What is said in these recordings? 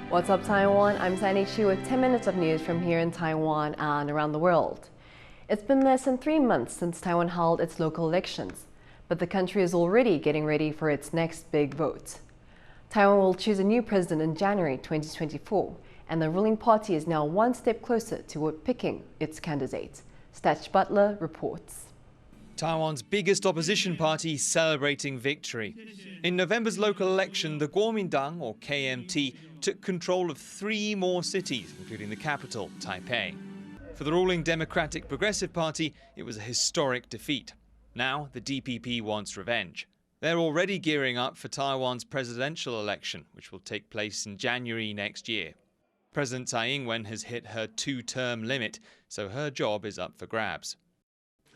What's up, Taiwan? I'm Sandy Chu with 10 minutes of news from here in Taiwan and around the world. It's been less than 3 months since Taiwan held its local elections, but the country is already getting ready for its next big vote. Taiwan will choose a new president in January 2024, and the ruling party is now one step closer to picking its candidate. Statch Butler reports. Taiwan's biggest opposition party celebrating victory. In November's local election, the Kuomintang, or KMT, took control of 3 more cities, including the capital, Taipei. For the ruling Democratic Progressive Party, it was a historic defeat. Now, the DPP wants revenge. They're already gearing up for Taiwan's presidential election, which will take place in January next year. President Tsai Ing-wen has hit her 2-term limit, so her job is up for grabs.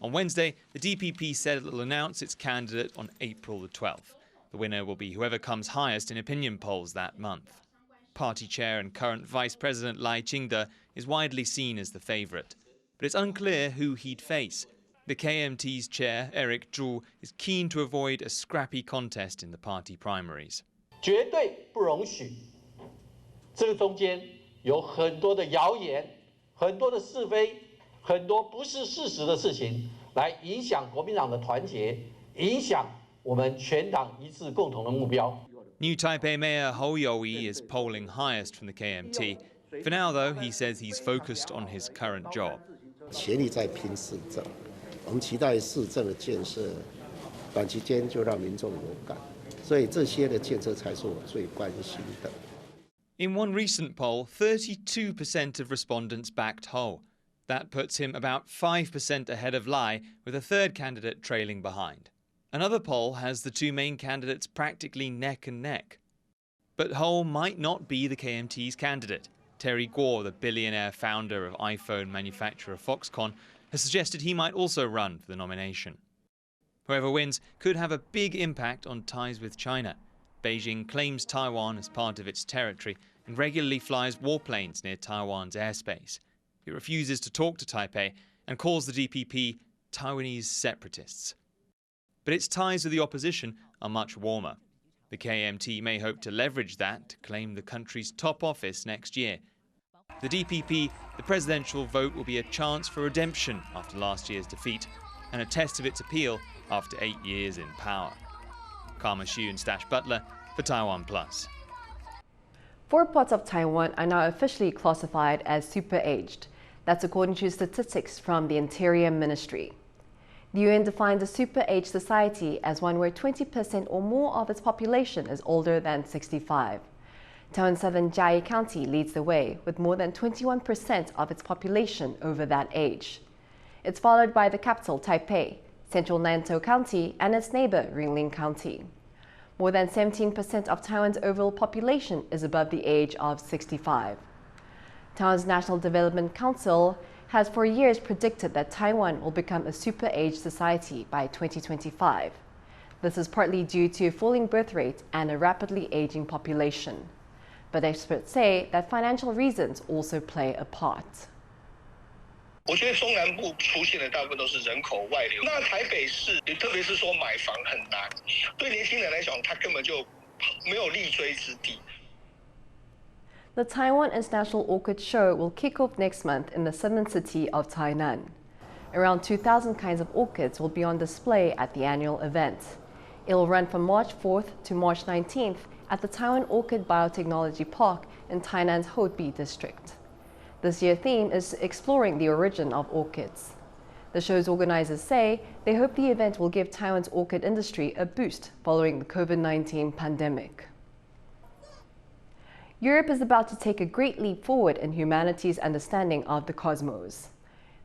On Wednesday, the DPP said it will announce its candidate on April the 12th. The winner will be whoever comes highest in opinion polls that month. Party chair and current Vice President Lai Ching-te is widely seen as the favourite, but it's unclear who he'd face. The KMT's chair, Eric Zhu, is keen to avoid a scrappy contest in the party primaries. 绝对不容许这个中间有很多的谣言、很多的是非、很多不是事实的事情，来影响国民党的团结，影响我们全党一致共同的目标。 New Taipei Mayor Hou Youyi is polling highest from the KMT. For now, though, he says he's focused on his current job. 全力在拼市政，我们期待市政的建设，短期间就让民众有感，所以这些的建设才是我最关心的。 In one recent poll, 32% of respondents backed Hou. That puts him about 5% ahead of Lai, with a third candidate trailing behind. Another poll has the 2 main candidates practically neck and neck. But Hou might not be the KMT's candidate. Terry Guo, the billionaire founder of iPhone manufacturer Foxconn, has suggested he might also run for the nomination. Whoever wins could have a big impact on ties with China. Beijing claims Taiwan as part of its territory and regularly flies warplanes near Taiwan's airspace. It refuses to talk to Taipei and calls the DPP Taiwanese separatists. But its ties with the opposition are much warmer. The KMT may hope to leverage that to claim the country's top office next year. The DPP, the presidential vote will be a chance for redemption after last year's defeat and a test of its appeal after 8 years in power. Karma Xu and Stash Butler for TaiwanPlus. 4 parts of Taiwan are now officially classified as super-aged. That's according to statistics from the Interior Ministry. The UN defines a super-aged society as one where 20% or more of its population is older than 65. Taiwan's southern Jiayi County leads the way, with more than 21% of its population over that age. It's followed by the capital, Taipei, central Nantou County, and its neighbor, Ringling County. More than 17% of Taiwan's overall population is above the age of 65. Taiwan's National Development Council has for years predicted that Taiwan will become a super-aged society by 2025. This is partly due to a falling birth rate and a rapidly aging population. But experts say that financial reasons also play a part. 我觉得中南部出现的大部分都是人口外流，那台北市，特别是说买房很难，对年轻人来讲，他根本就没有立锥之地。 The Taiwan International Orchid Show will kick off next month in the southern city of Tainan. Around 2,000 kinds of orchids will be on display at the annual event. It will run from March 4th to March 19th at the Taiwan Orchid Biotechnology Park in Tainan's Houtbi district. This year's theme is exploring the origin of orchids. The show's organizers say they hope the event will give Taiwan's orchid industry a boost following the COVID-19 pandemic. Europe is about to take a great leap forward in humanity's understanding of the cosmos.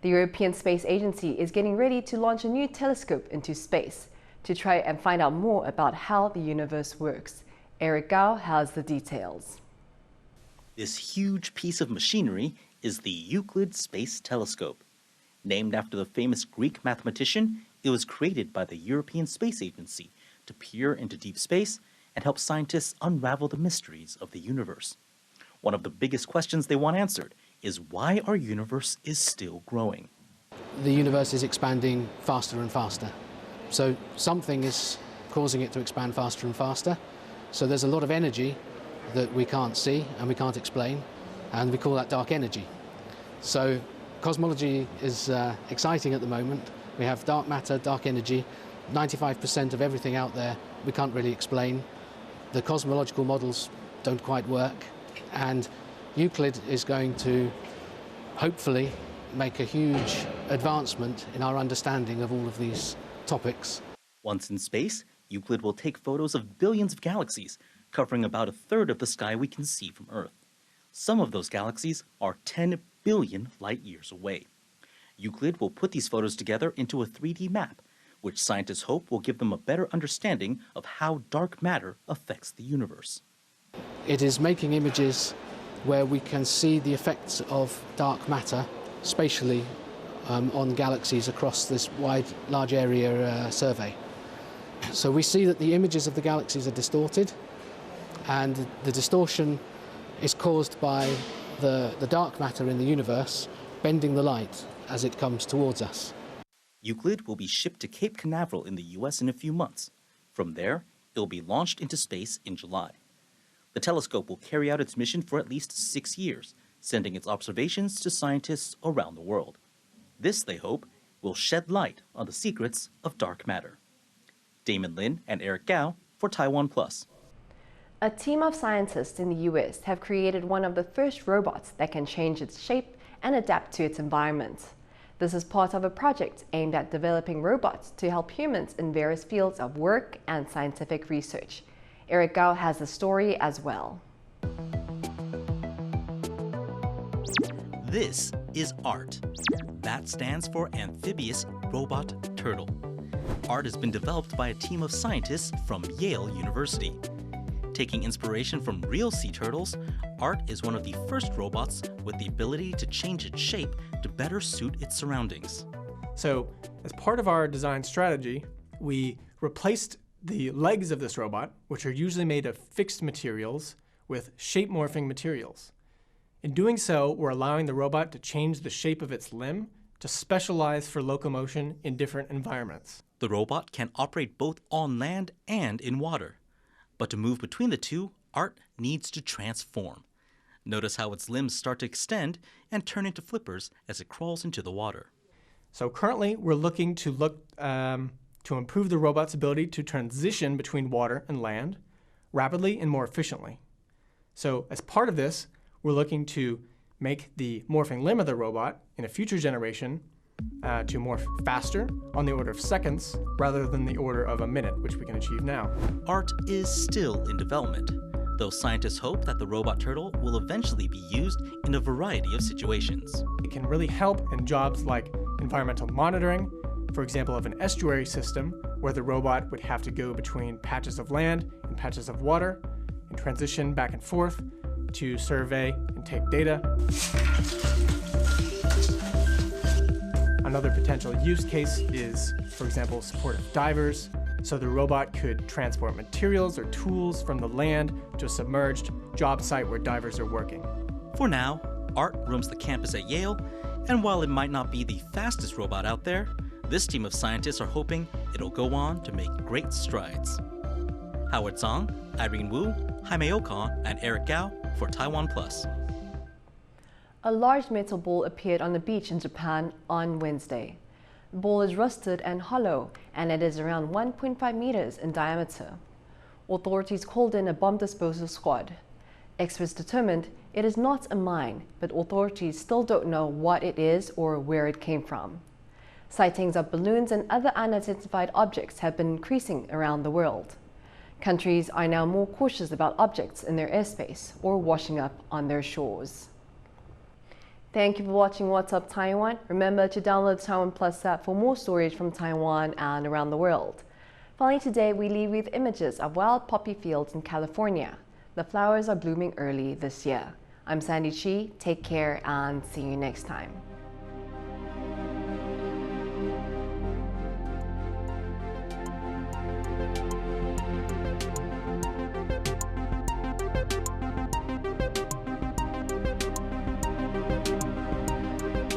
The European Space Agency is getting ready to launch a new telescope into space to try and find out more about how the universe works. Eric Gao has the details. This huge piece of machinery is the Euclid Space Telescope. Named after the famous Greek mathematician, it was created by the European Space Agency to peer into deep space and help scientists unravel the mysteries of the universe. One of the biggest questions they want answered is why our universe is still growing. The universe is expanding faster and faster. So something is causing it to expand faster and faster. So there's a lot of energy that we can't see and we can't explain, and we call that dark energy. So cosmology is exciting at the moment. We have dark matter, dark energy, 95% of everything out there we can't really explain. The cosmological models don't quite work, and Euclid is going to hopefully make a huge advancement in our understanding of all of these topics. Once in space, Euclid will take photos of billions of galaxies, covering about a third of the sky we can see from Earth. Some of those galaxies are 10 billion light years away. Euclid will put these photos together into a 3D map, which scientists hope will give them a better understanding of how dark matter affects the universe. It is making images where we can see the effects of dark matter spatially on galaxies across this large area survey. So we see that the images of the galaxies are distorted, and the distortion is caused by the dark matter in the universe bending the light as it comes towards us. Euclid will be shipped to Cape Canaveral in the US in a few months. From there, it will be launched into space in July. The telescope will carry out its mission for at least 6 years, sending its observations to scientists around the world. This, they hope, will shed light on the secrets of dark matter. Damon Lin and Eric Gao for TaiwanPlus. A team of scientists in the US have created one of the first robots that can change its shape and adapt to its environment. This is part of a project aimed at developing robots to help humans in various fields of work and scientific research. Eric Gao has the story as well. This is ART. That stands for Amphibious Robot Turtle. ART has been developed by a team of scientists from Yale University. Taking inspiration from real sea turtles, ART is one of the first robots with the ability to change its shape to better suit its surroundings. So, as part of our design strategy, we replaced the legs of this robot, which are usually made of fixed materials, with shape-morphing materials. In doing so, we're allowing the robot to change the shape of its limb to specialize for locomotion in different environments. The robot can operate both on land and in water. But to move between the two, ART needs to transform. Notice how its limbs start to extend and turn into flippers as it crawls into the water. So currently, we're looking to improve the robot's ability to transition between water and land rapidly and more efficiently. So as part of this, we're looking to make the morphing limb of the robot in a future generation to morph faster, on the order of seconds, rather than the order of a minute, which we can achieve now. ART is still in development, though scientists hope that the robot turtle will eventually be used in a variety of situations. It can really help in jobs like environmental monitoring, for example, of an estuary system, where the robot would have to go between patches of land and patches of water, and transition back and forth to survey and take data. Another potential use case is, for example, support of divers, so the robot could transport materials or tools from the land to a submerged job site where divers are working. For now, ART roams the campus at Yale, and while it might not be the fastest robot out there, this team of scientists are hoping it'll go on to make great strides. Howard Song, Irene Wu, Jaime Okan, and Eric Gao for TaiwanPlus. A large metal ball appeared on the beach in Japan on Wednesday. The ball is rusted and hollow, and it is around 1.5 meters in diameter. Authorities called in a bomb disposal squad. Experts determined it is not a mine, but authorities still don't know what it is or where it came from. Sightings of balloons and other unidentified objects have been increasing around the world. Countries are now more cautious about objects in their airspace or washing up on their shores. Thank you for watching What's Up Taiwan. Remember to download the TaiwanPlus app for more stories from Taiwan and around the world. Finally today, we leave with images of wild poppy fields in California. The flowers are blooming early this year. I'm Sandy Chi. Take care and see you next time.